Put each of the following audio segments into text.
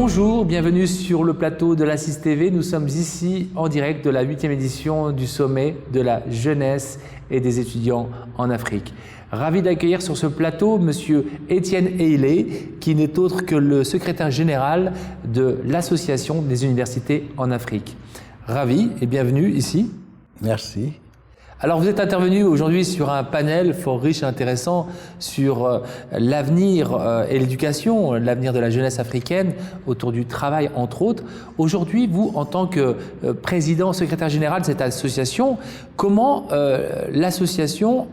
Bonjour, bienvenue sur le plateau de l'Assise TV. Nous sommes ici en direct de la 8e édition du sommet de la jeunesse et des étudiants en Afrique. Ravi d'accueillir sur ce plateau Monsieur Étienne Eilé, qui n'est autre que le secrétaire général de l'Association des universités en Afrique. Ravi et bienvenue ici. Merci. Alors vous êtes intervenu aujourd'hui sur un panel fort riche et intéressant sur l'avenir et l'éducation, l'avenir de la jeunesse africaine autour du travail entre autres. Aujourd'hui, vous en tant que président, secrétaire général de cette association, comment l'association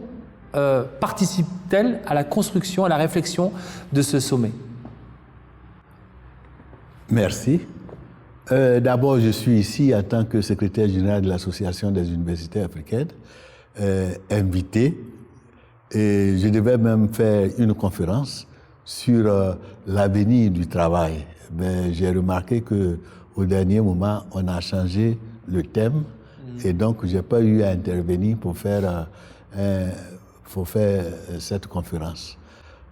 participe-t-elle à la construction, à la réflexion de ce sommet? Merci. D'abord, je suis ici en tant que secrétaire général de l'Association des universités africaines, invité, et je devais même faire une conférence sur l'avenir du travail. Mais j'ai remarqué qu'au dernier moment, on a changé le thème, et donc je n'ai pas eu à intervenir pour faire cette conférence.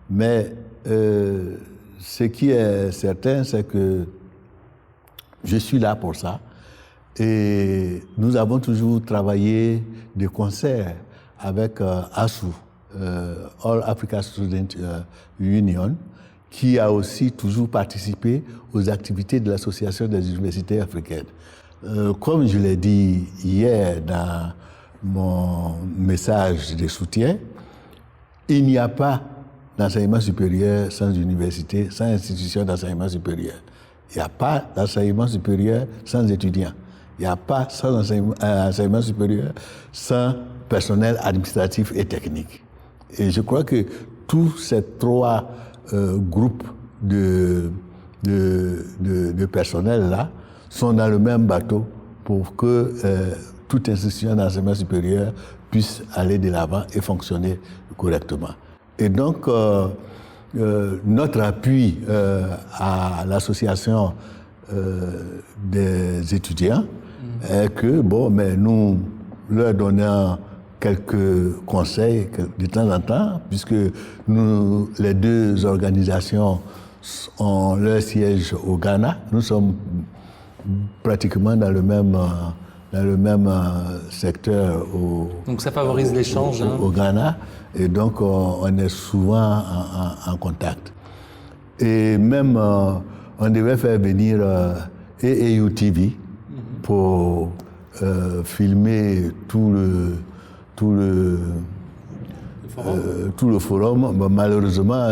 Mais ce qui est certain, c'est que je suis là pour ça. Et nous avons toujours travaillé de concert avec ASU, All Africa Student Union, qui a aussi toujours participé aux activités de l'Association des universités africaines. Comme je l'ai dit hier dans mon message de soutien, il n'y a pas d'enseignement supérieur sans université, sans institution d'enseignement supérieur. Il n'y a pas d'enseignement supérieur sans étudiants. Il n'y a pas d'enseignement supérieur sans personnel administratif et technique. Et je crois que tous ces trois groupes de personnel-là sont dans le même bateau pour que toute institution d'enseignement supérieur puisse aller de l'avant et fonctionner correctement. Et donc, notre appui à l'association des étudiants est que, mais nous leur donnons quelques conseils de temps en temps, puisque nous, les deux organisations ont leur siège au Ghana. Nous sommes pratiquement dans le même secteur donc ça favorise l'échange au Ghana, et donc on est souvent en contact. Et même on devait faire venir AAU TV pour filmer tout le forum. Mais malheureusement,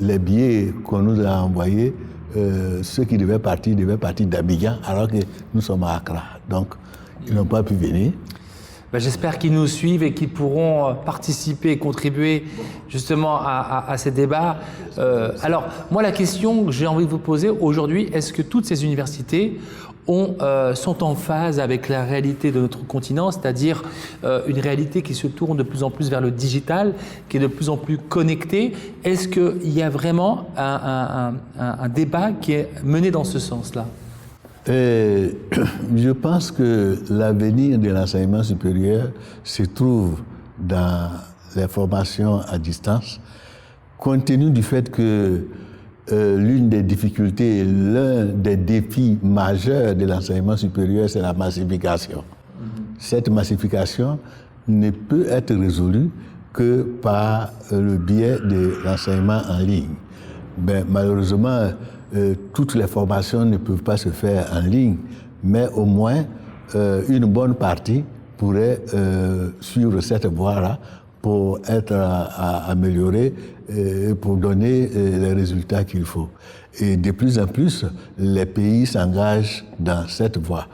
les billets qu'on nous a envoyés, ceux qui devaient partir d'Abidjan, alors que nous sommes à Accra. Donc, ils n'ont pas pu venir. J'espère qu'ils nous suivent et qu'ils pourront participer et contribuer justement à ces débats. Alors, moi, la question que j'ai envie de vous poser aujourd'hui, est-ce que toutes ces universités sont en phase avec la réalité de notre continent, c'est-à-dire une réalité qui se tourne de plus en plus vers le digital, qui est de plus en plus connectée? Est-ce qu'il y a vraiment un débat qui est mené dans ce sens-là? Je pense que l'avenir de l'enseignement supérieur se trouve dans les formations à distance, compte tenu du fait que l'une des difficultés, l'un des défis majeurs de l'enseignement supérieur, c'est la massification. Cette massification ne peut être résolue que par le biais de l'enseignement en ligne. Malheureusement, toutes les formations ne peuvent pas se faire en ligne, mais au moins une bonne partie pourrait suivre cette voie-là pour être améliorée et pour donner les résultats qu'il faut. Et de plus en plus, les pays s'engagent dans cette voie.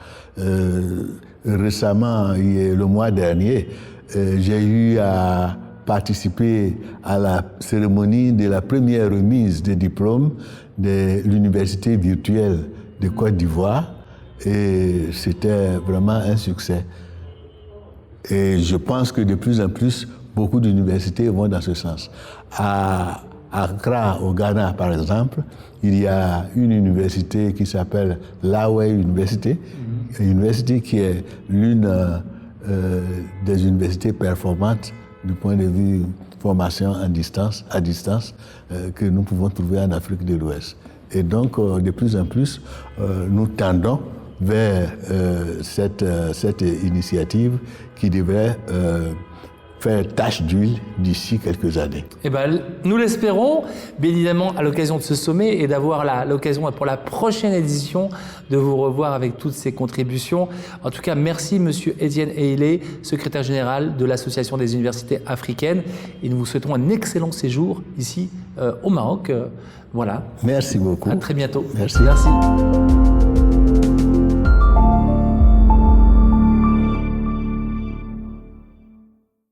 Récemment, le mois dernier, j'ai eu à participer à la cérémonie de la première remise des diplômes de l'université virtuelle de Côte d'Ivoire, et c'était vraiment un succès. Et je pense que de plus en plus, beaucoup d'universités vont dans ce sens. À Accra, au Ghana, par exemple, il y a une université qui s'appelle Lawe University, qui est l'une des universités performantes du point de vue formation à distance que nous pouvons trouver en Afrique de l'Ouest. Et donc, de plus en plus, nous tendons vers cette initiative qui devrait faire tache d'huile d'ici quelques années. Eh ben, nous l'espérons, bien évidemment, à l'occasion de ce sommet et d'avoir l'occasion pour la prochaine édition de vous revoir avec toutes ces contributions. En tout cas, merci Monsieur Etienne Eilé, secrétaire général de l'Association des universités africaines. Et nous vous souhaitons un excellent séjour ici au Maroc. Voilà. Merci beaucoup. À très bientôt. Merci. Merci.